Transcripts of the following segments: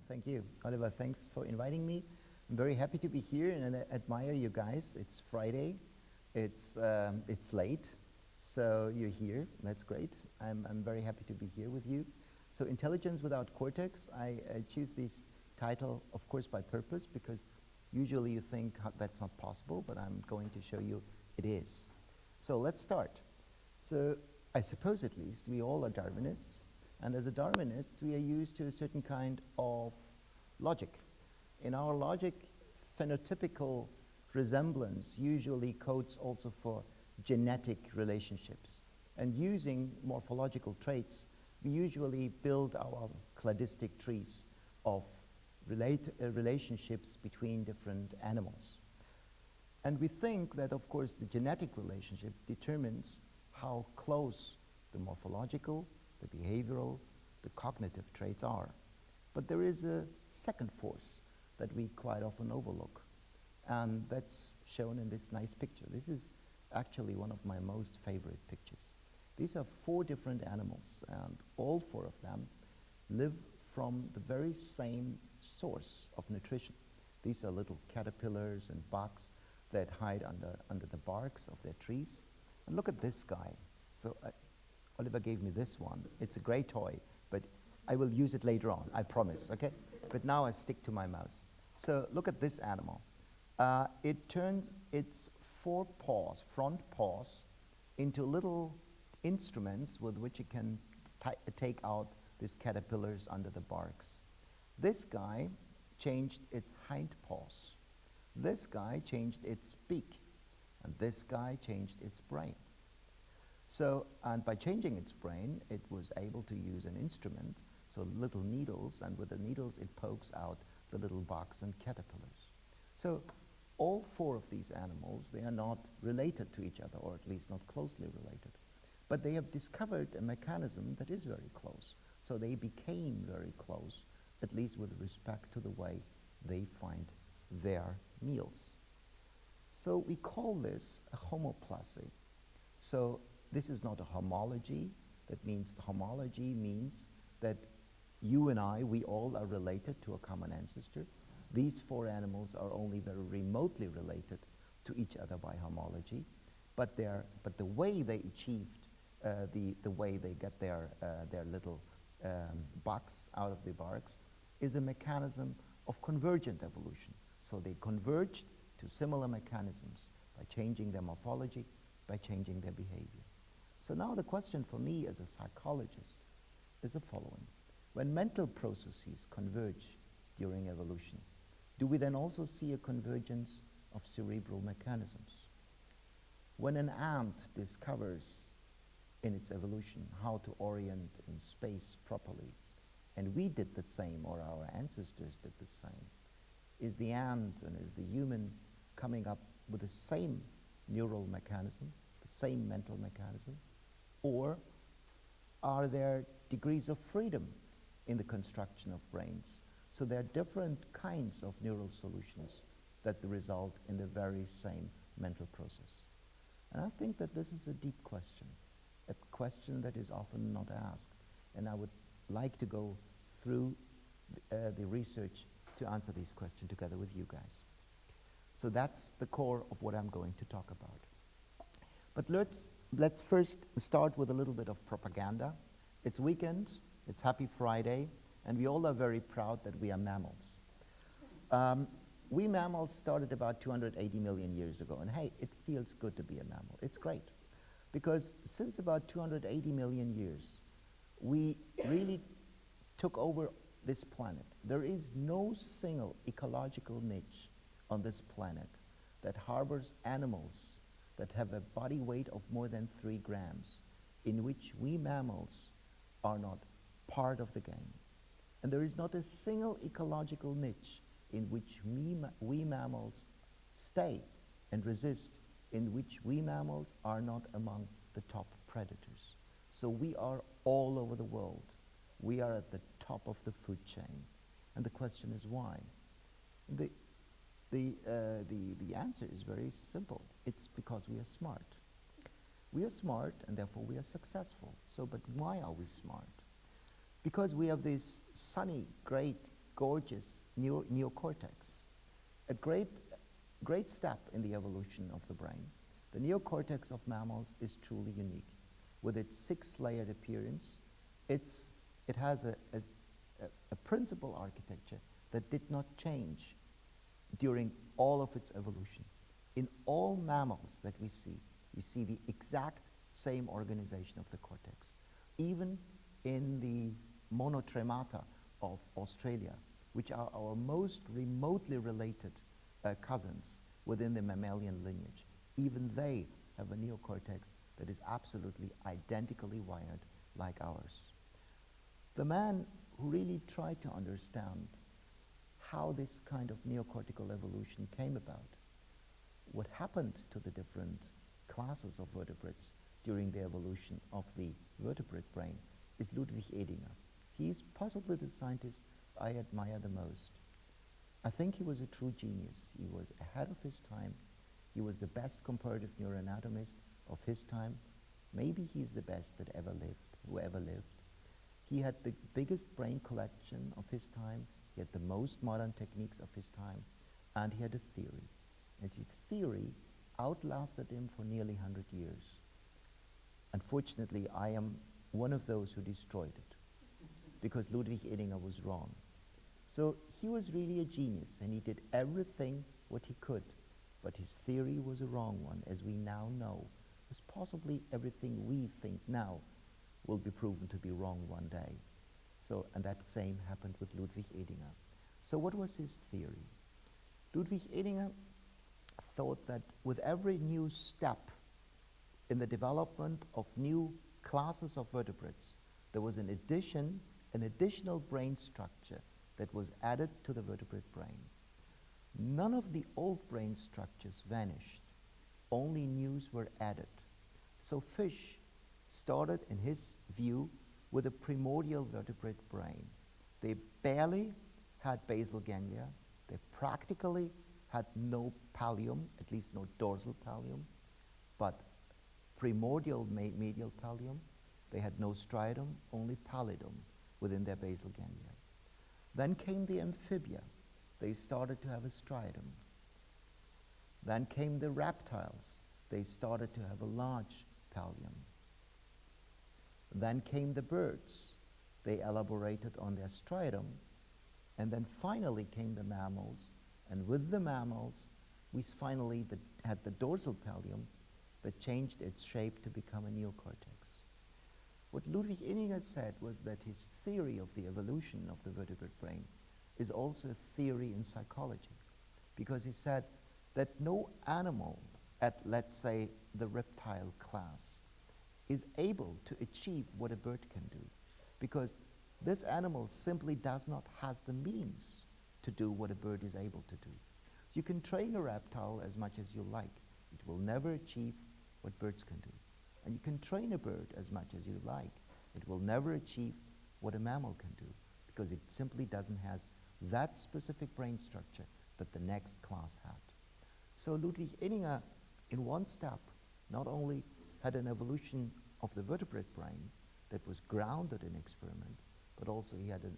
Thank you, Oliver. Thanks for inviting me. I'm very happy to be here and I admire you guys. It's Friday. It's late, so you're here. That's great. I'm very happy to be here with you. So Intelligence Without Cortex, I choose this title, of course, by purpose, because usually you think that's not possible, but I'm going to show you it is. So let's start. So I suppose at least we all are Darwinists, and as a Darwinists we are used to a certain kind of logic. In our logic, phenotypical resemblance usually codes also for genetic relationships. And using morphological traits, we usually build our cladistic trees of relationships between different animals. And we think that, of course, the genetic relationship determines how close the morphological, the behavioral, the cognitive traits are. But there is a second force that we quite often overlook, and that's shown in this nice picture. This is actually one of my most favorite pictures. These are 4 different animals, and all 4 of them live from the very same source of nutrition. These are little caterpillars and bugs that hide under the barks of their trees. And look at this guy. So Oliver gave me this one. It's a great toy, but I will use it later on, I promise, okay? But now I stick to my mouse. So look at this animal. It turns its 4 paws, front paws, into little instruments with which it can take out these caterpillars under the barks. This guy changed its hind paws. This guy changed its beak. And this guy changed its brain. So, and by changing its brain, it was able to use an instrument, so little needles, and with the needles it pokes out the little bugs and caterpillars. So all 4 of these animals, they are not related to each other, or at least not closely related. But they have discovered a mechanism that is very close. So they became very close, at least with respect to the way they find their meals. So we call this a homoplasy. So this is not a homology. That means the homology means that you and I, we all are related to a common ancestor. These 4 animals are only very remotely related to each other by homology, but the way they achieved, the way they get their little bugs out of the barks is a mechanism of convergent evolution. So they converged to similar mechanisms by changing their morphology, by changing their behavior. So now the question for me as a psychologist is the following. When mental processes converge during evolution, do we then also see a convergence of cerebral mechanisms? When an ant discovers in its evolution how to orient in space properly, and we did the same, or our ancestors did the same, is the ant and is the human coming up with the same neural mechanism, the same mental mechanism, or are there degrees of freedom in the construction of brains? So there are different kinds of neural solutions that result in the very same mental process. And I think that this is a deep question, a question that is often not asked. And I would like to go through the research to answer these questions together with you guys. So that's the core of what I'm going to talk about. But let's first start with a little bit of propaganda. It's weekend, it's Happy Friday, and we all are very proud that we are mammals. We mammals started about 280 million years ago, and hey, it feels good to be a mammal. It's great, because since about 280 million years, we really took over this planet. There is no single ecological niche on this planet that harbors animals that have a body weight of more than 3 grams, in which we mammals are not part of the game. And there is not a single ecological niche in which we mammals stay and resist, in which we mammals are not among the top predators. So we are all over the world. We are at the top of the food chain. And the question is why? The answer is very simple. It's because we are smart. We are smart, and therefore we are successful. So, but why are we smart? Because we have this sunny, great gorgeous neocortex, a great step in the evolution of the brain. The neocortex of mammals is truly unique. With its 6-layered appearance, it has a principal architecture that did not change during all of its evolution. In all mammals that we see the exact same organization of the cortex. Even in the monotremata of Australia, which are our most remotely related cousins within the mammalian lineage, even they have a neocortex that is absolutely identically wired like ours. The man who really tried to understand how this kind of neocortical evolution came about, what happened to the different classes of vertebrates during the evolution of the vertebrate brain, is Ludwig Edinger. He is possibly the scientist I admire the most. I think he was a true genius. He was ahead of his time. He was the best comparative neuroanatomist of his time. Maybe he's the best that who ever lived. He had the biggest brain collection of his time. He had the most modern techniques of his time. And he had a theory. And his theory outlasted him for nearly 100 years. Unfortunately, I am one of those who destroyed it because Ludwig Edinger was wrong. So he was really a genius, and he did everything what he could, but his theory was a wrong one, as we now know, as possibly everything we think now will be proven to be wrong one day. So, and that same happened with Ludwig Edinger. So what was his theory? Ludwig Edinger thought that with every new step in the development of new classes of vertebrates, there was an additional brain structure that was added to the vertebrate brain. None of the old brain structures vanished, only news were added. So fish started, in his view, with a primordial vertebrate brain. They barely had basal ganglia, they practically had no pallium, at least no dorsal pallium, but primordial medial pallium. They had no striatum, only pallidum within their basal ganglia. Then came the amphibia. They started to have a striatum. Then came the reptiles. They started to have a large pallium. Then came the birds. They elaborated on their striatum. And then finally came the mammals. And with the mammals, we finally had the dorsal pallium that changed its shape to become a neocortex. What Ludwig Edinger said was that his theory of the evolution of the vertebrate brain is also a theory in psychology, because he said that no animal at, let's say, the reptile class is able to achieve what a bird can do, because this animal simply does not have the means to do what a bird is able to do. You can train a reptile as much as you like. It will never achieve what birds can do. And you can train a bird as much as you like. It will never achieve what a mammal can do, because it simply doesn't have that specific brain structure that the next class had. So Ludwig Edinger, in one step, not only had an evolution of the vertebrate brain that was grounded in experiment, but also he had an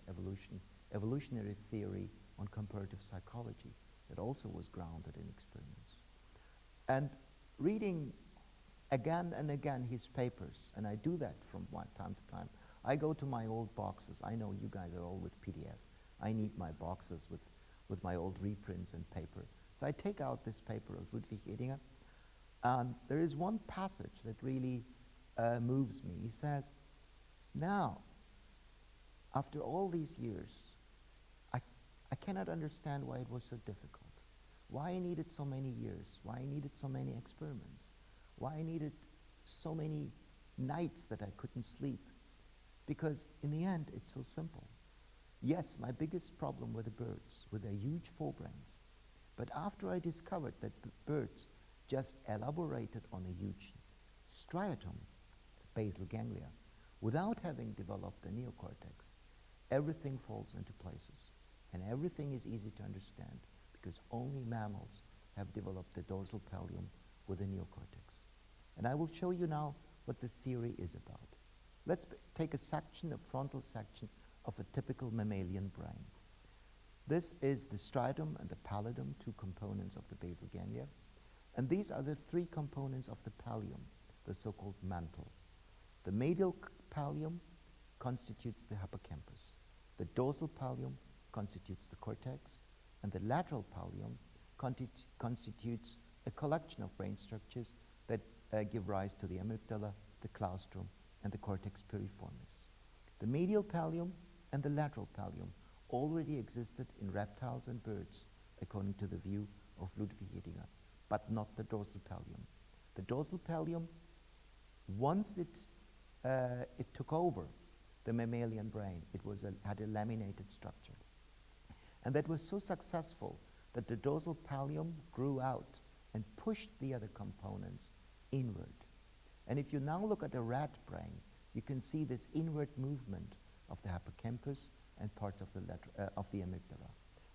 evolutionary theory on comparative psychology that also was grounded in experiments. And reading again and again his papers, and I do that from time to time. I go to my old boxes. I know you guys are all with PDF. I need my boxes with my old reprints and paper. So I take out this paper of Ludwig Edinger, and there is one passage that really moves me. He says, now, after all these years, I cannot understand why it was so difficult, why I needed so many years, why I needed so many experiments, why I needed so many nights that I couldn't sleep. Because in the end, it's so simple. Yes, my biggest problem were the birds with their huge forebrains. But after I discovered that birds just elaborated on a huge striatum, basal ganglia, without having developed a neocortex, everything falls into places. And everything is easy to understand because only mammals have developed the dorsal pallium with a neocortex. And I will show you now what the theory is about. Let's take a section, a frontal section of a typical mammalian brain. This is the striatum and the pallidum, two components of the basal ganglia. And these are the three components of the pallium, the so-called mantle. The medial pallium constitutes the hippocampus. The dorsal pallium constitutes the cortex, and the lateral pallium constitutes a collection of brain structures that give rise to the amygdala, the claustrum, and the cortex piriformis. The medial pallium and the lateral pallium already existed in reptiles and birds, according to the view of Ludwig Edinger, but not the dorsal pallium. The dorsal pallium, once it took over the mammalian brain, it had a laminated structure. And that was so successful that the dorsal pallium grew out and pushed the other components inward. And if you now look at a rat brain, you can see this inward movement of the hippocampus and parts of the amygdala.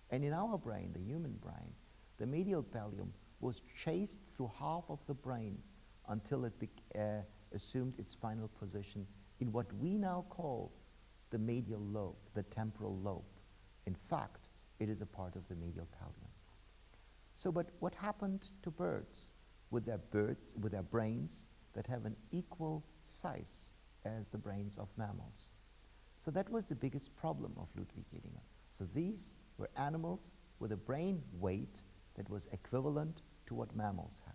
And in our brain, the human brain, the medial pallium was chased through half of the brain until it assumed its final position in what we now call the medial lobe, the temporal lobe. In fact, it is a part of the medial pallium. So, but what happened to birds with their brains that have an equal size as the brains of mammals? So that was the biggest problem of Ludwig Edinger. So these were animals with a brain weight that was equivalent to what mammals had.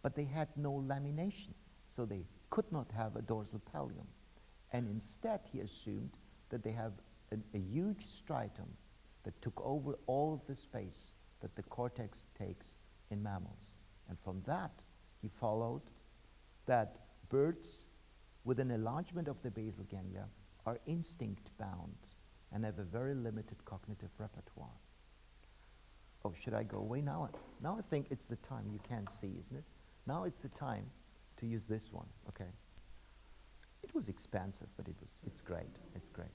But they had no lamination, so they could not have a dorsal pallium. And instead, he assumed that they have a huge striatum that took over all of the space that the cortex takes in mammals. And from that, he followed that birds with an enlargement of the basal ganglia are instinct-bound and have a very limited cognitive repertoire. Oh, should I go away now? Now I think it's the time. You can't see, isn't it? Now it's the time to use this one, okay? It was expensive, but it's great. It's great.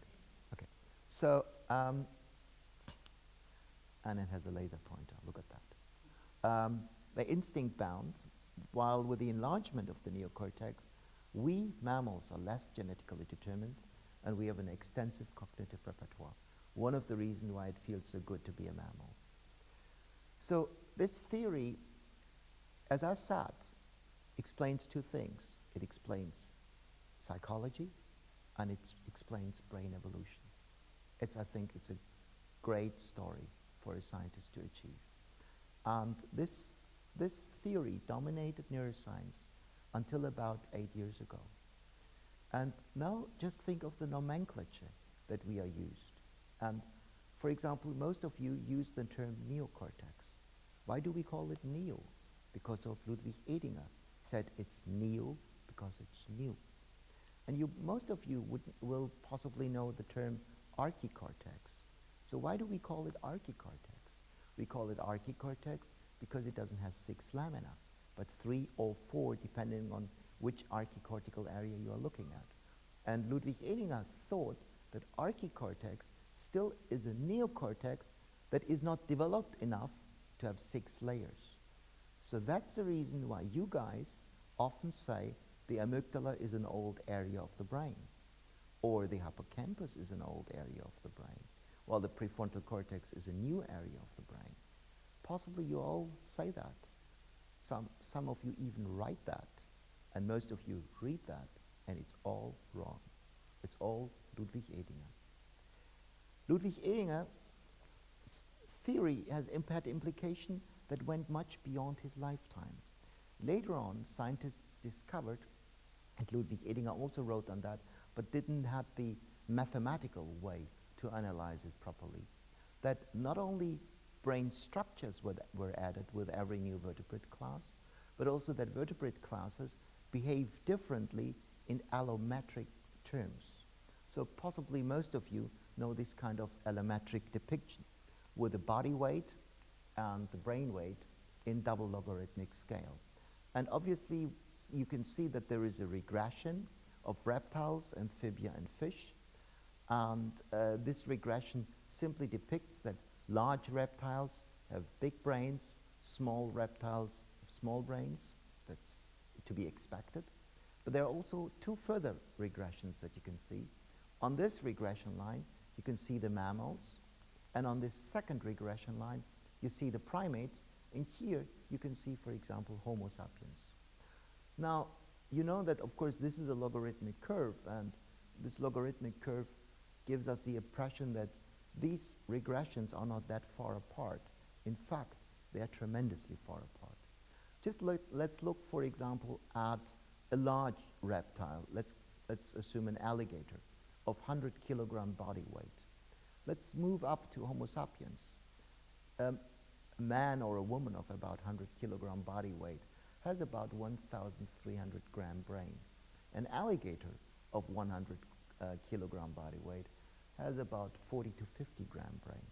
Okay. So, and it has a laser pointer. Look at that. They're instinct-bound, while with the enlargement of the neocortex, we mammals are less genetically determined, and we have an extensive cognitive repertoire. One of the reasons why it feels so good to be a mammal. So this theory, as I said, explains two things. It explains psychology, and it explains brain evolution. I think it's a great story for a scientist to achieve. And this theory dominated neuroscience until about 8 years ago. And now just think of the nomenclature that we are used. And for example, most of you use the term neocortex. Why do we call it neo? Because of Ludwig Edinger said it's neo because it's new. And most of you will possibly know the term archicortex. So why do we call it archicortex? We call it archicortex because it doesn't have 6 lamina, but 3 or 4 depending on which archicortical area you are looking at. And Ludwig Edinger thought that archicortex still is a neocortex that is not developed enough to have 6 layers. So that's the reason why you guys often say the amygdala is an old area of the brain, or the hippocampus is an old area of the brain, while the prefrontal cortex is a new area of the brain. Possibly you all say that. Some of you even write that, and most of you read that, and it's all wrong. It's all Ludwig Edinger. Ludwig Edinger's theory has had implication that went much beyond his lifetime. Later on, scientists discovered, and Ludwig Edinger also wrote on that, but didn't have the mathematical way to analyze it properly, that not only brain structures were added with every new vertebrate class, but also that vertebrate classes behave differently in allometric terms. So possibly most of you know this kind of allometric depiction with the body weight and the brain weight in double logarithmic scale. And obviously you can see that there is a regression of reptiles, amphibia, and fish. And this regression simply depicts that large reptiles have big brains, small reptiles have small brains. That's to be expected. But there are also 2 further regressions that you can see. On this regression line, you can see the mammals, And on this second regression line, you see the primates, and here you can see, for example, Homo sapiens. Now, you know that, of course, this is a logarithmic curve, and this logarithmic curve gives us the impression that these regressions are not that far apart. In fact, they are tremendously far apart. Just let's look, for example, at a large reptile. Let's assume an alligator of 100 kilogram body weight. Let's move up to Homo sapiens. A man or a woman of about 100 kilogram body weight has about 1,300 gram brain. An alligator of 100 kilogram body weight has about 40 to 50 gram brain.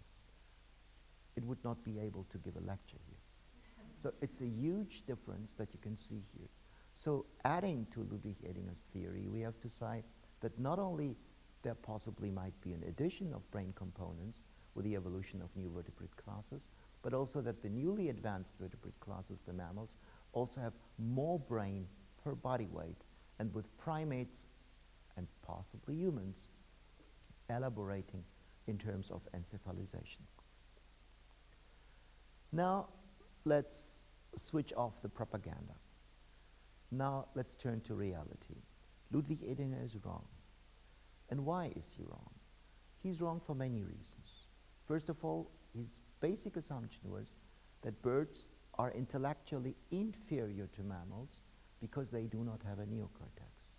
It would not be able to give a lecture here. So it's a huge difference that you can see here. So adding to Ludwig Edinger's theory, we have to say that not only there possibly might be an addition of brain components with the evolution of new vertebrate classes, but also that the newly advanced vertebrate classes, the mammals, also have more brain per body weight, and with primates and possibly humans elaborating in terms of encephalization. Now let's switch off the propaganda. Now let's turn to reality. Ludwig Edinger is wrong. And why is he wrong? He's wrong for many reasons. First of all, his basic assumption was that birds are intellectually inferior to mammals because they do not have a neocortex.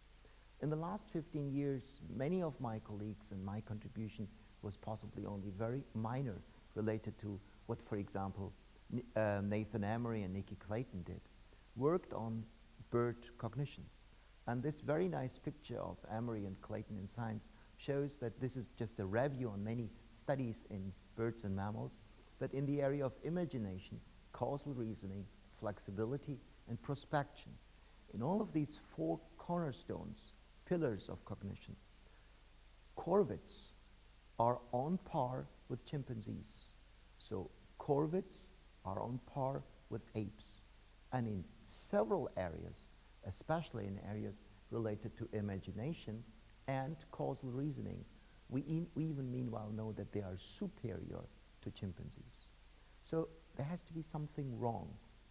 In the last 15 years, many of my colleagues, and my contribution was possibly only very minor, related to what, for example, Nathan Emery and Nikki Clayton did, worked on bird cognition. And this very nice picture of Emery and Clayton in Science shows that this is just a review on many studies in birds and mammals, that in the area of imagination, causal reasoning, flexibility, and prospection, in all of these four cornerstones, pillars of cognition, corvids are on par with chimpanzees. So corvids are on par with apes. And in several areas, especially in areas related to imagination and causal reasoning, we even meanwhile know that they are superior to chimpanzees. So there has to be something wrong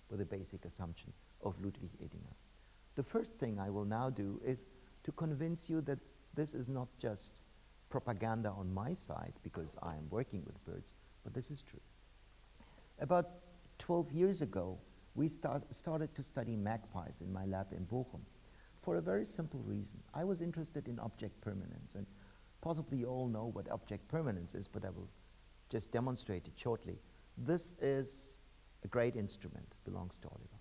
with the basic assumption of Ludwig Edinger. The first thing I will now do is to convince you that this is not just propaganda on my side, because I am working with birds, but this is true. About 12 years ago, we started to study magpies in my lab in Bochum for a very simple reason. I was interested in object permanence, and possibly you all know what object permanence is, but I will just demonstrate it shortly. This is a great instrument, belongs to Oliver.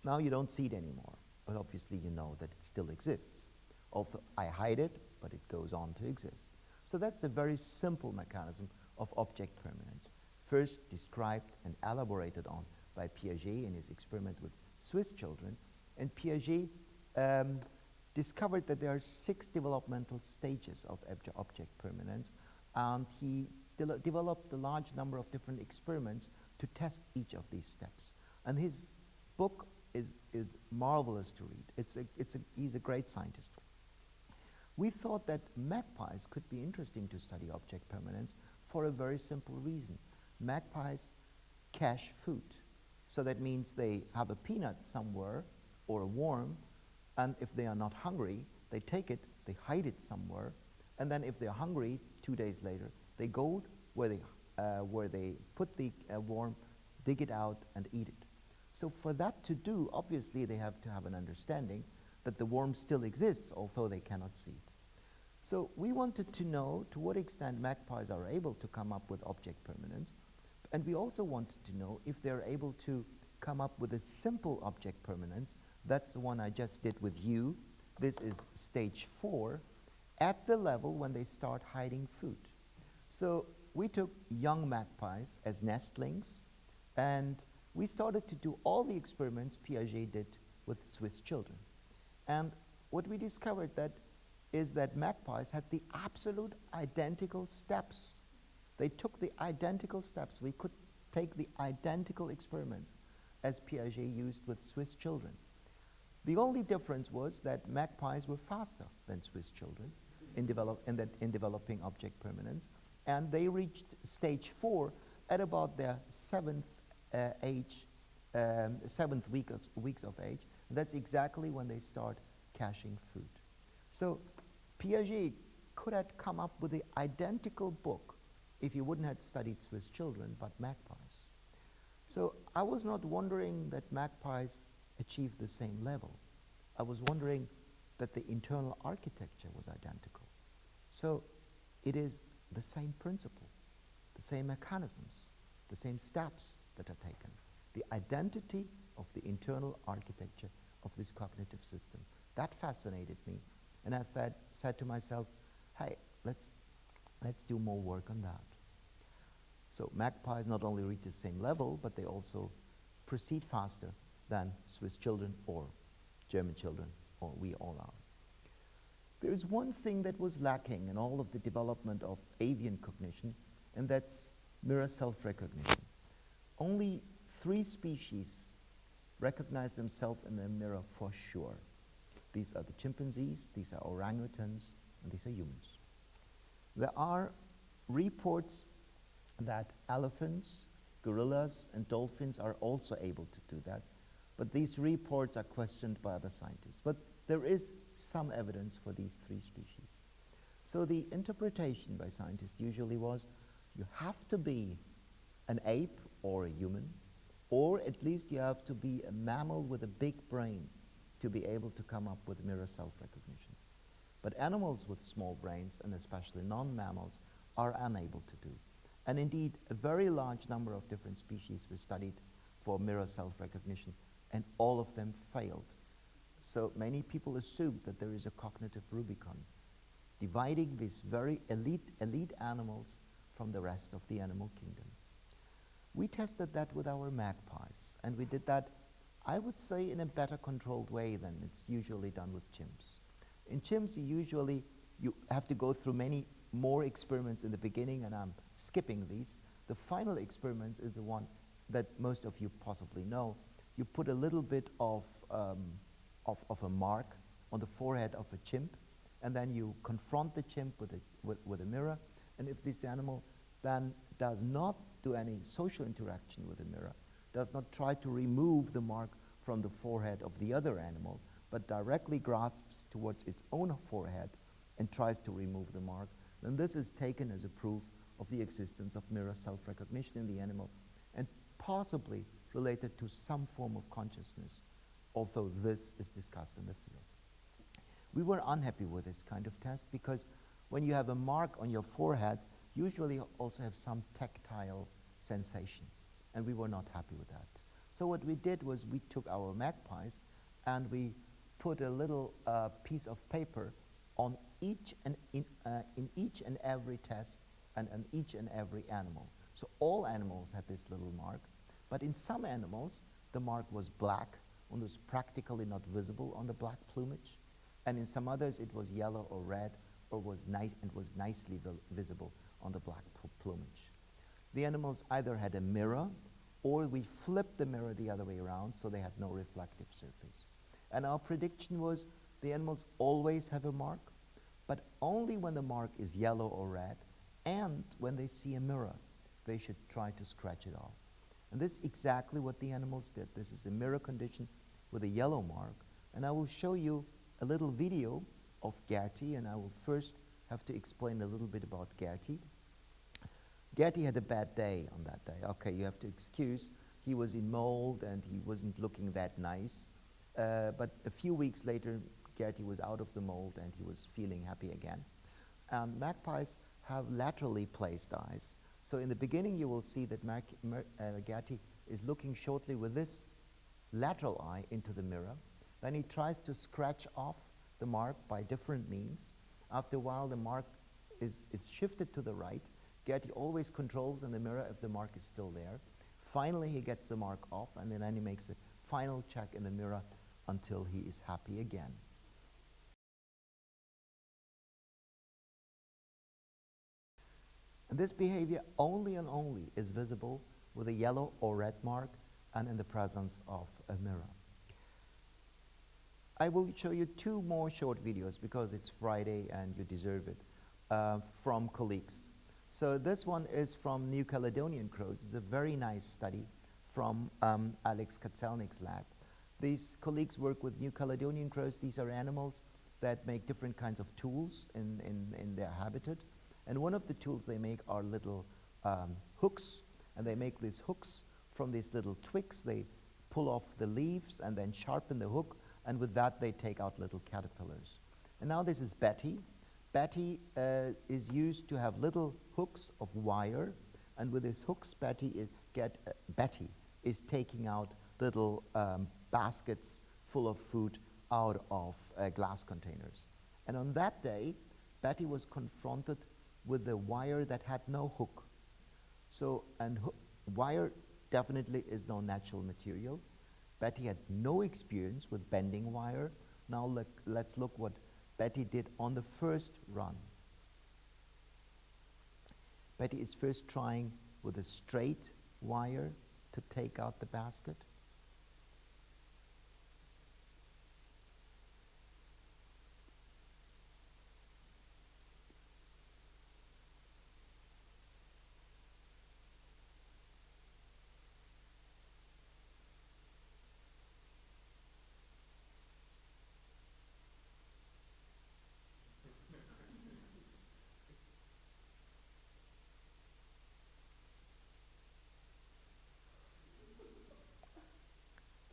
Now you don't see it anymore, but obviously you know that it still exists. Although I hide it, but it goes on to exist. So that's a very simple mechanism of object permanence, first described and elaborated on by Piaget in his experiment with Swiss children. And Piaget discovered that there are 6 developmental stages of object permanence, and he developed a large number of different experiments to test each of these steps. And his book is marvelous to read. He's a great scientist. We thought that magpies could be interesting to study object permanence for a very simple reason. Magpies cache food. So that means they have a peanut somewhere or a worm, and if they are not hungry, they take it, they hide it somewhere, and then if they're hungry, 2 days later, they go where they put the worm, dig it out, and eat it. So for that to do, obviously they have to have an understanding that the worm still exists, although they cannot see it. So we wanted to know to what extent magpies are able to come up with object permanence, and we also wanted to know if they're able to come up with a simple object permanence. That's the one I just did with you. This is stage 4, at the level when they start hiding food. So we took young magpies as nestlings, and we started to do all the experiments Piaget did with Swiss children. And what we discovered is that magpies had the absolute identical steps. They took the identical steps. We could take the identical experiments as Piaget used with Swiss children. The only difference was that magpies were faster than Swiss children in developing object permanence, And they reached stage 4 at about their seventh weeks of age. And that's exactly when they start caching food. So Piaget could have come up with the identical book if he wouldn't have studied Swiss children, but magpies. So I was not wondering that magpies achieved the same level. I was wondering that the internal architecture was identical. So it is the same principle, the same mechanisms, the same steps that are taken. The identity of the internal architecture of this cognitive system. That fascinated me. And I said to myself, hey, let's do more work on that. So magpies not only reach the same level, but they also proceed faster than Swiss children or German children, or we all are. There is one thing that was lacking in all of the development of avian cognition, and that's mirror self-recognition. Only 3 species recognize themselves in the mirror for sure. These are the chimpanzees, these are orangutans, and these are humans. There are reports that elephants, gorillas, and dolphins are also able to do that, but these reports are questioned by other scientists. But there is some evidence for these 3 species. So the interpretation by scientists usually was, you have to be an ape or a human, or at least you have to be a mammal with a big brain to be able to come up with mirror self-recognition. But animals with small brains, and especially non-mammals, are unable to do. And indeed, a very large number of different species were studied for mirror self-recognition, and all of them failed. So many people assume that there is a cognitive Rubicon, dividing these very elite animals from the rest of the animal kingdom. We tested that with our magpies, and we did that, I would say, in a better controlled way than it's usually done with chimps. In chimps, you have to go through many more experiments in the beginning, and I'm skipping these. The final experiment is the one that most of you possibly know. You put a little bit of a mark on the forehead of a chimp, and then you confront the chimp with a mirror, and if this animal then does not do any social interaction with the mirror, does not try to remove the mark from the forehead of the other animal, but directly grasps towards its own forehead and tries to remove the mark, then this is taken as a proof of the existence of mirror self-recognition in the animal, and possibly related to some form of consciousness, although this is discussed in the field. We were unhappy with this kind of test because when you have a mark on your forehead, usually you also have some tactile sensation, and we were not happy with that. So what we did was we took our magpies and we put a little piece of paper on each and in each and every test and on each and every animal. So all animals had this little mark, but in some animals the mark was black and was practically not visible on the black plumage, and in some others it was yellow or red or was nicely visible on the black plumage. The animals either had a mirror or we flipped the mirror the other way around so they had no reflective surface. And our prediction was the animals always have a mark, but only when the mark is yellow or red, and when they see a mirror, they should try to scratch it off. And this is exactly what the animals did. This is a mirror condition with a yellow mark, and I will show you a little video of Gertie, and I will first have to explain a little bit about Gertie. Gertie had a bad day on that day. Okay, you have to excuse. He was in mold and he wasn't looking that nice. But a few weeks later, Gertie was out of the mold and he was feeling happy again. Magpies have laterally placed eyes. So in the beginning, you will see that Gertie is looking shortly with this lateral eye into the mirror. Then he tries to scratch off the mark by different means. After a while, the mark is shifted to the right. Gertie always controls in the mirror if the mark is still there. Finally, he gets the mark off, and then he makes a final check in the mirror until he is happy again. And this behavior only and only is visible with a yellow or red mark and in the presence of a mirror. I will show you 2 more short videos because it's Friday and you deserve it, from colleagues. So this one is from New Caledonian Crows. It's a very nice study from Alex Katzelnik's lab. These colleagues work with New Caledonian crows. These are animals that make different kinds of tools in their habitat. And one of the tools they make are little hooks, and they make these hooks from these little twigs. They pull off the leaves and then sharpen the hook, and with that they take out little caterpillars. And now this is Betty. Betty is used to have little hooks of wire, and with these hooks Betty is taking out little baskets full of food out of glass containers. And on that day, Betty was confronted with a wire that had no hook. So, and wire definitely is no natural material. Betty had no experience with bending wire. Now let's look what Betty did on the first run. Betty is first trying with a straight wire to take out the basket.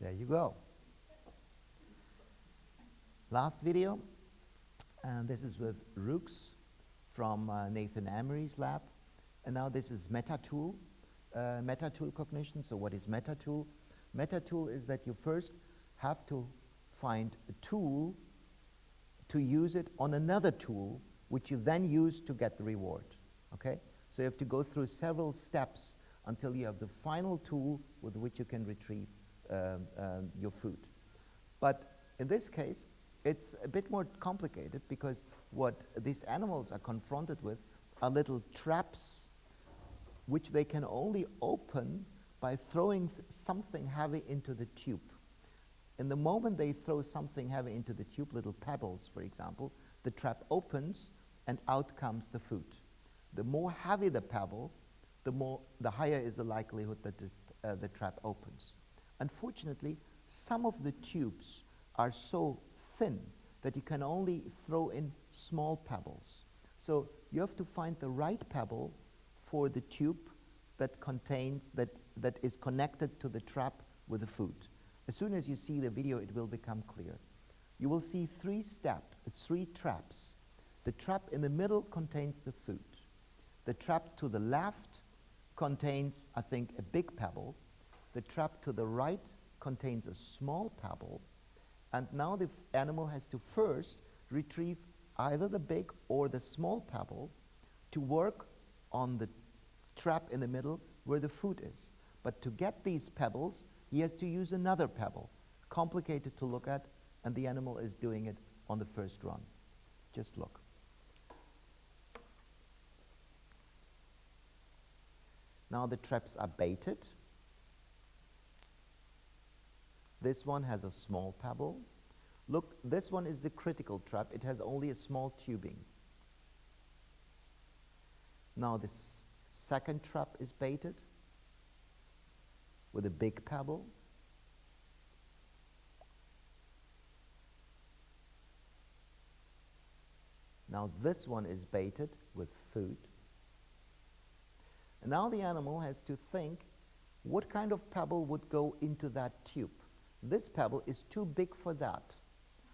There you go. Last video, and this is with Rooks from Nathan Emery's lab. And now this is meta-tool cognition. So what is meta-tool? Meta-tool is that you first have to find a tool to use it on another tool, which you then use to get the reward, okay? So you have to go through several steps until you have the final tool with which you can retrieve your food. But in this case, it's a bit more complicated because what these animals are confronted with are little traps which they can only open by throwing something heavy into the tube. In the moment they throw something heavy into the tube, little pebbles, for example, the trap opens and out comes the food. The more heavy the pebble, the higher is the likelihood that the trap opens. Unfortunately, some of the tubes are so thin that you can only throw in small pebbles. So you have to find the right pebble for the tube that contains, that is connected to the trap with the food. As soon as you see the video, it will become clear. You will see three traps. The trap in the middle contains the food. The trap to the left contains, I think, a big pebble. The trap to the right contains a small pebble, and now the animal has to first retrieve either the big or the small pebble to work on the trap in the middle where the food is. But to get these pebbles, he has to use another pebble, complicated to look at, and the animal is doing it on the first run. Just look. Now the traps are baited. This one has a small pebble. Look, this one is the critical trap. It has only a small tubing. Now this second trap is baited with a big pebble. Now this one is baited with food. And now the animal has to think, what kind of pebble would go into that tube? This pebble is too big for that.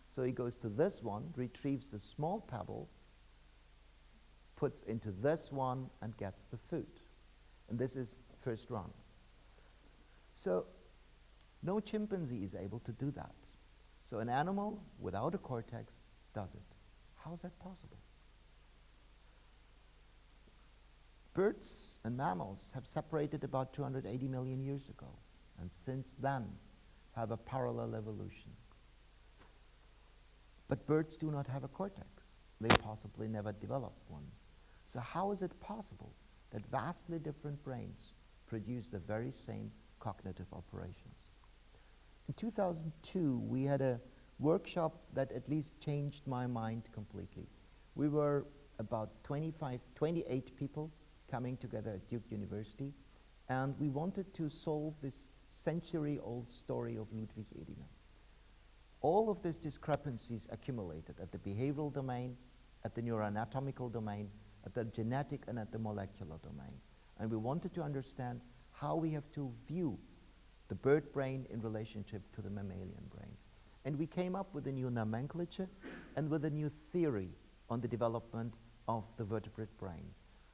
So he goes to this one, retrieves the small pebble, puts into this one, and gets the food. And this is first run. So no chimpanzee is able to do that. So an animal without a cortex does it. How is that possible? Birds and mammals have separated about 280 million years ago, and since then have a parallel evolution. But birds do not have a cortex. They possibly never developed one. So how is it possible that vastly different brains produce the very same cognitive operations? In 2002, we had a workshop that at least changed my mind completely. We were about 28 people coming together at Duke University, and we wanted to solve this century-old story of Ludwig Edinger. All of these discrepancies accumulated at the behavioral domain, at the neuroanatomical domain, at the genetic and at the molecular domain. And we wanted to understand how we have to view the bird brain in relationship to the mammalian brain. And we came up with a new nomenclature and with a new theory on the development of the vertebrate brain.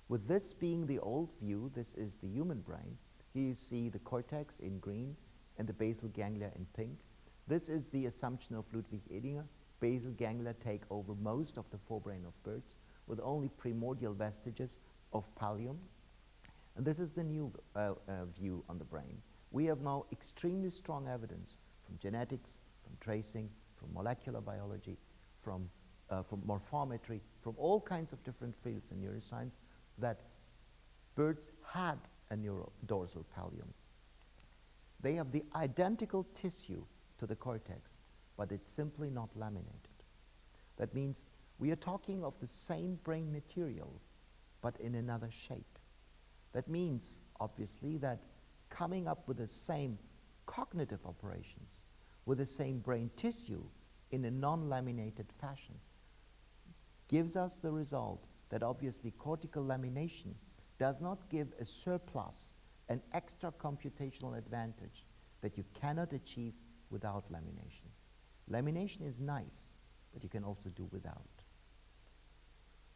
With this being the old view, this is the human brain. Here you see the cortex in green and the basal ganglia in pink. This is the assumption of Ludwig Edinger. Basal ganglia take over most of the forebrain of birds with only primordial vestiges of pallium. And this is the new view on the brain. We have now extremely strong evidence from genetics, from tracing, from molecular biology, from morphometry, from all kinds of different fields in neuroscience, that birds had a neurodorsal pallium. They have the identical tissue to the cortex, but it's simply not laminated. That means we are talking of the same brain material, but in another shape. That means, obviously, that coming up with the same cognitive operations, with the same brain tissue in a non-laminated fashion, gives us the result that obviously cortical lamination does not give a surplus, an extra computational advantage that you cannot achieve without lamination. Lamination is nice, but you can also do without.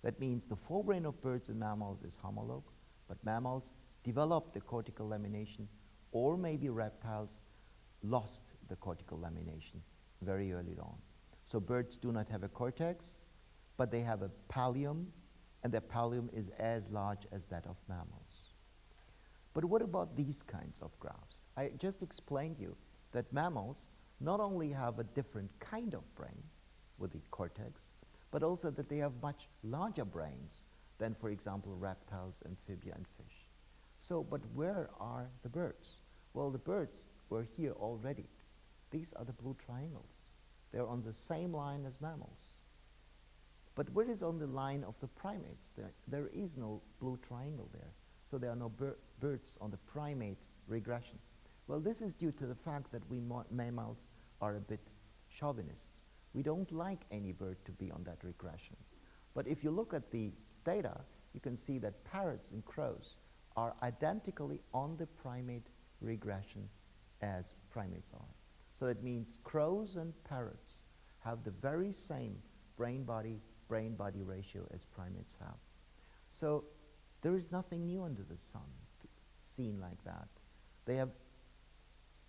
That means the forebrain of birds and mammals is homolog, but mammals developed the cortical lamination, or maybe reptiles lost the cortical lamination very early on. So birds do not have a cortex, but they have a pallium, and their pallium is as large as that of mammals. But what about these kinds of graphs? I just explained you that mammals not only have a different kind of brain with the cortex, but also that they have much larger brains than, for example, reptiles, amphibia, and fish. So, but where are the birds? Well, the birds were here already. These are the blue triangles. They're on the same line as mammals. But what is on the line of the primates? There is no blue triangle there. So there are no birds on the primate regression. Well, this is due to the fact that we mammals are a bit chauvinists. We don't like any bird to be on that regression. But if you look at the data, you can see that parrots and crows are identically on the primate regression as primates are. So that means crows and parrots have the very same brain-body ratio as primates have. So there is nothing new under the sun seen like that. They have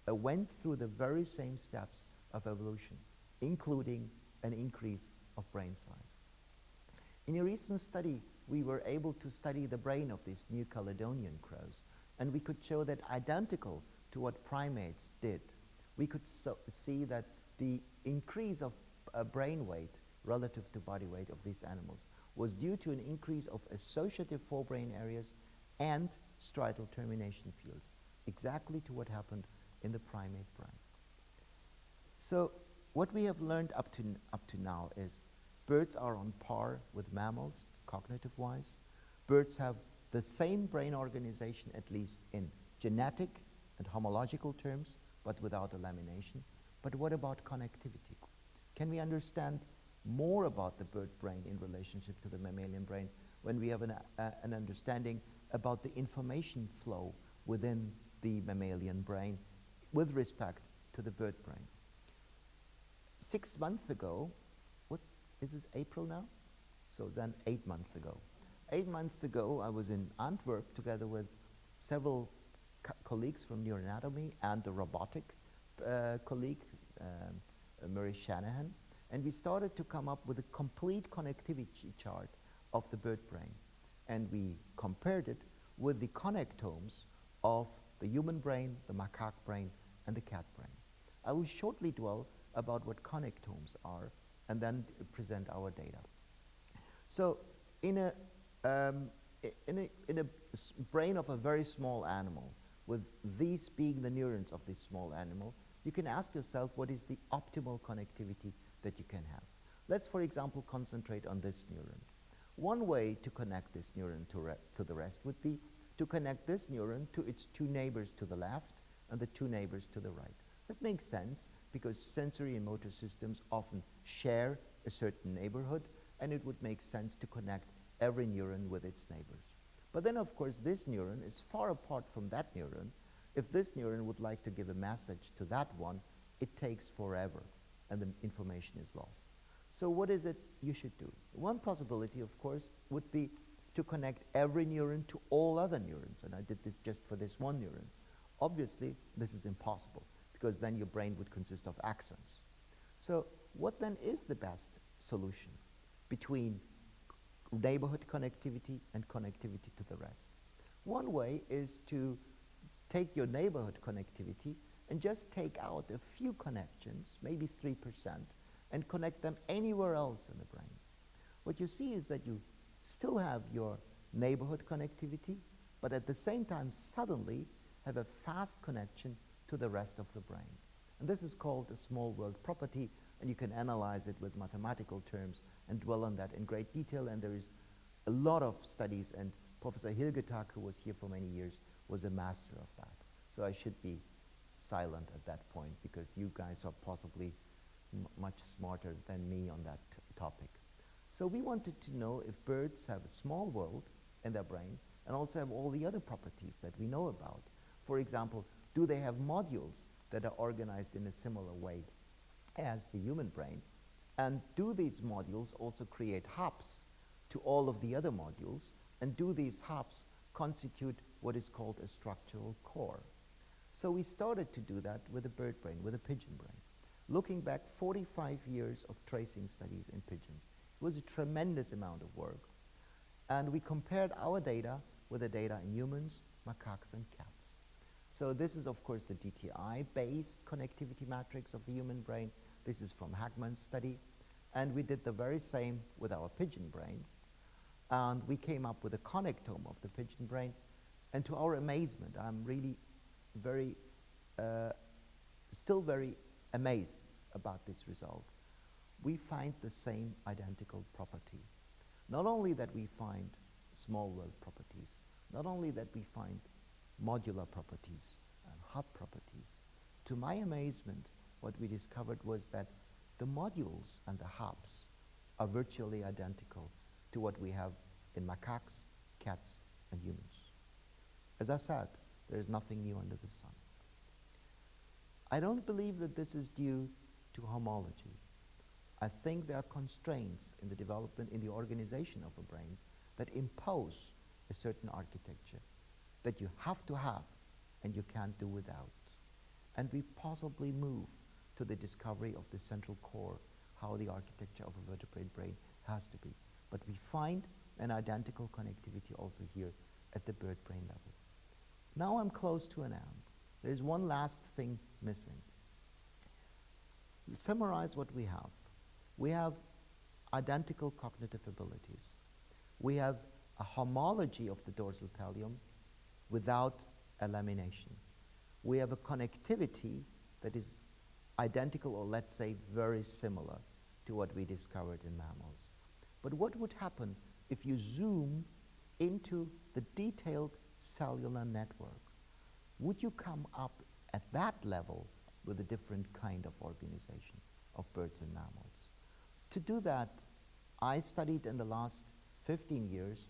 went through the very same steps of evolution, including an increase of brain size. In a recent study, we were able to study the brain of these new Caledonian crows, and we could show that identical to what primates did, we could see that the increase of brain weight relative to body weight of these animals was due to an increase of associative forebrain areas and striatal termination fields, exactly to what happened in the primate brain. So what we have learned up to now is birds are on par with mammals, cognitive-wise. Birds have the same brain organization, at least in genetic and homological terms, but without a lamination. But what about connectivity? Can we understand more about the bird brain in relationship to the mammalian brain when we have an understanding about the information flow within the mammalian brain with respect to the bird brain? 6 months ago, what is this, April now? So then 8 months ago. 8 months ago, I was in Antwerp together with several colleagues from neuroanatomy and a robotic colleague, Murray Shanahan, and we started to come up with a complete connectivity chart of the bird brain. And we compared it with the connectomes of the human brain, the macaque brain, and the cat brain. I will shortly dwell about what connectomes are and then present our data. So in a brain of a very small animal, with these being the neurons of this small animal, you can ask yourself what is the optimal connectivity that you can have. Let's, for example, concentrate on this neuron. One way to connect this neuron to the rest would be to connect this neuron to its two neighbors to the left and the two neighbors to the right. That makes sense because sensory and motor systems often share a certain neighborhood, and it would make sense to connect every neuron with its neighbors. But then, of course, this neuron is far apart from that neuron. If this neuron would like to give a message to that one, it takes forever, and the information is lost. So what is it you should do? One possibility, of course, would be to connect every neuron to all other neurons, and I did this just for this one neuron. Obviously, this is impossible, because then your brain would consist of axons. So what then is the best solution between neighborhood connectivity and connectivity to the rest? One way is to take your neighborhood connectivity and just take out a few connections, maybe 3%, and connect them anywhere else in the brain. What you see is that you still have your neighborhood connectivity, but at the same time suddenly have a fast connection to the rest of the brain. And this is called a small world property, and you can analyze it with mathematical terms and dwell on that in great detail, and there is a lot of studies, and Professor Hilgetag, who was here for many years, was a master of that. So I should be silent at that point, because you guys are possibly much smarter than me on that topic. So we wanted to know if birds have a small world in their brain and also have all the other properties that we know about. For example, do they have modules that are organized in a similar way as the human brain? And do these modules also create hubs to all of the other modules? And do these hubs constitute what is called a structural core? So we started to do that with a bird brain, with a pigeon brain. Looking back 45 years of tracing studies in pigeons. It was a tremendous amount of work. And we compared our data with the data in humans, macaques, and cats. So this is, of course, the DTI-based connectivity matrix of the human brain. This is from Hagman's study. And we did the very same with our pigeon brain. And we came up with a connectome of the pigeon brain. And to our amazement, I'm really still very amazed about this result. We find the same identical property. Not only that we find small world properties, not only that we find modular properties and hub properties. To my amazement, what we discovered was that the modules and the hubs are virtually identical to what we have in macaques, cats, and humans. As I said, there is nothing new under the sun. I don't believe that this is due to homology. I think there are constraints in the development, in the organization of a brain that impose a certain architecture that you have to have and you can't do without. And we possibly move to the discovery of the central core, how the architecture of a vertebrate brain has to be. But we find an identical connectivity also here at the bird brain level. Now I'm close to an end. There's one last thing missing. Let's summarize what we have. We have identical cognitive abilities. We have a homology of the dorsal pallium without a lamination. We have a connectivity that is identical, or let's say very similar to what we discovered in mammals. But what would happen if you zoom into the detailed cellular network? Would you come up at that level with a different kind of organization of birds and mammals? To do that, I studied in the last 15 years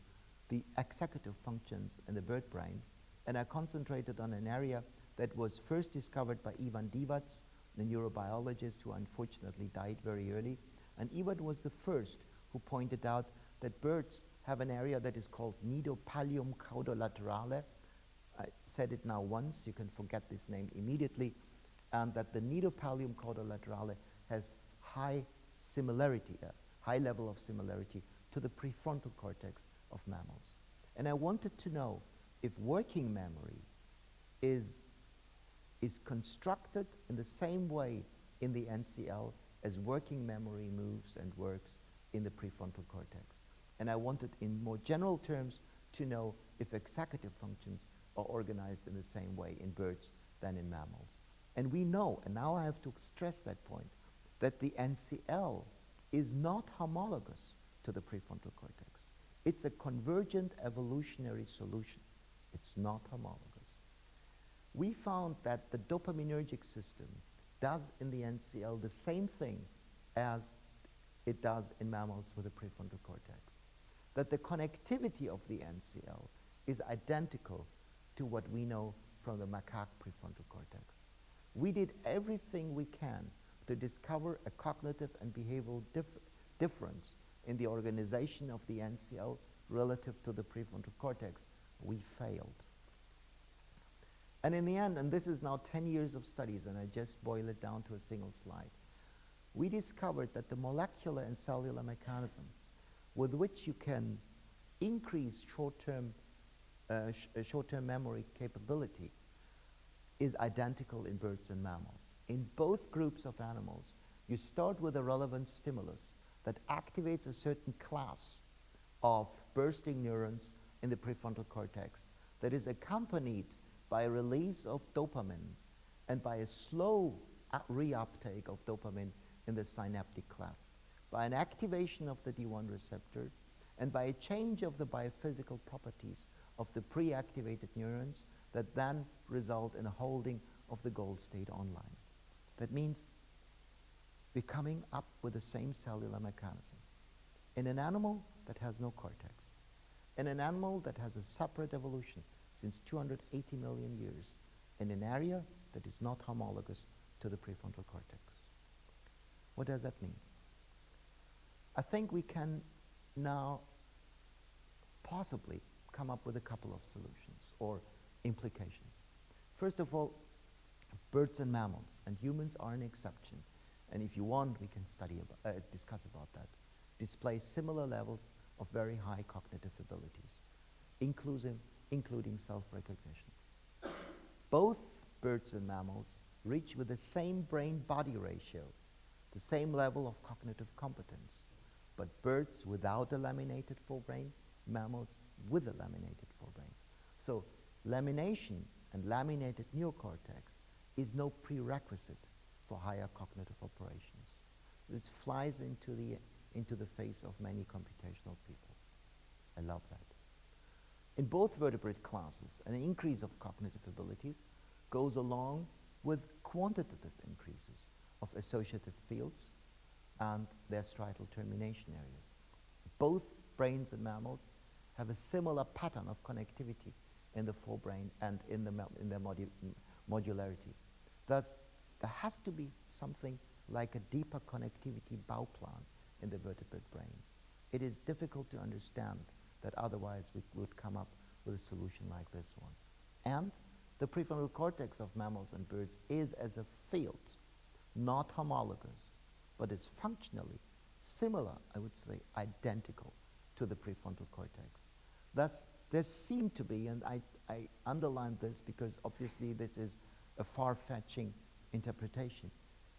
the executive functions in the bird brain, and I concentrated on an area that was first discovered by Ivan Divac, the neurobiologist who unfortunately died very early. And Ivan was the first who pointed out that birds have an area that is called nidopallium caudolaterale. I said it now once, you can forget this name immediately, and that the nidopallium caudolaterale has high similarity, high level of similarity to the prefrontal cortex of mammals. And I wanted to know if working memory is constructed in the same way in the NCL as working memory moves and works in the prefrontal cortex. And I wanted, in more general terms, to know if executive functions are organized in the same way in birds than in mammals. And we know, and now I have to stress that point, that the NCL is not homologous to the prefrontal cortex. It's a convergent evolutionary solution. It's not homologous. We found that the dopaminergic system does in the NCL the same thing as it does in mammals with the prefrontal cortex. That the connectivity of the NCL is identical to what we know from the macaque prefrontal cortex. We did everything we can to discover a cognitive and behavioral difference in the organization of the NCL relative to the prefrontal cortex. We failed. And in the end, and this is now 10 years of studies, and I just boil it down to a single slide, we discovered that the molecular and cellular mechanism with which you can increase short-term memory capability is identical in birds and mammals. In both groups of animals, you start with a relevant stimulus that activates a certain class of bursting neurons in the prefrontal cortex that is accompanied by a release of dopamine and by a slow reuptake of dopamine in the synaptic cleft, by an activation of the D1 receptor, and by a change of the biophysical properties of the pre-activated neurons that then result in a holding of the goal state online. That means we're coming up with the same cellular mechanism. In an animal that has no cortex, in an animal that has a separate evolution since 280 million years, in an area that is not homologous to the prefrontal cortex. What does that mean? I think we can now possibly come up with a couple of solutions or implications. First of all, birds and mammals, and humans are an exception, and if you want, we can discuss about that, display similar levels of very high cognitive abilities, including self-recognition. Both birds and mammals reach with the same brain-body ratio, the same level of cognitive competence, but birds without a laminated forebrain, mammals with a laminated forebrain. So lamination and laminated neocortex is no prerequisite for higher cognitive operations. This flies into the face of many computational people. I love that. In both vertebrate classes, an increase of cognitive abilities goes along with quantitative increases of associative fields and their striatal termination areas. Both brains and mammals have a similar pattern of connectivity in the forebrain and in their modularity. Thus, there has to be something like a deeper connectivity Bauplan in the vertebrate brain. It is difficult to understand that otherwise we would come up with a solution like this one. And the prefrontal cortex of mammals and birds is, as a field, not homologous, but is functionally similar, I would say identical, to the prefrontal cortex. Thus, there seem to be, and I underline this because obviously this is a far-fetching interpretation,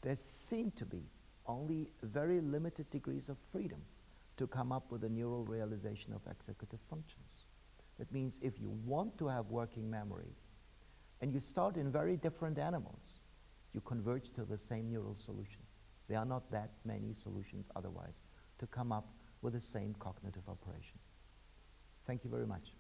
there seem to be only very limited degrees of freedom to come up with a neural realization of executive functions. That means if you want to have working memory, and you start in very different animals, you converge to the same neural solution. There are not that many solutions otherwise to come up with the same cognitive operation. Thank you very much.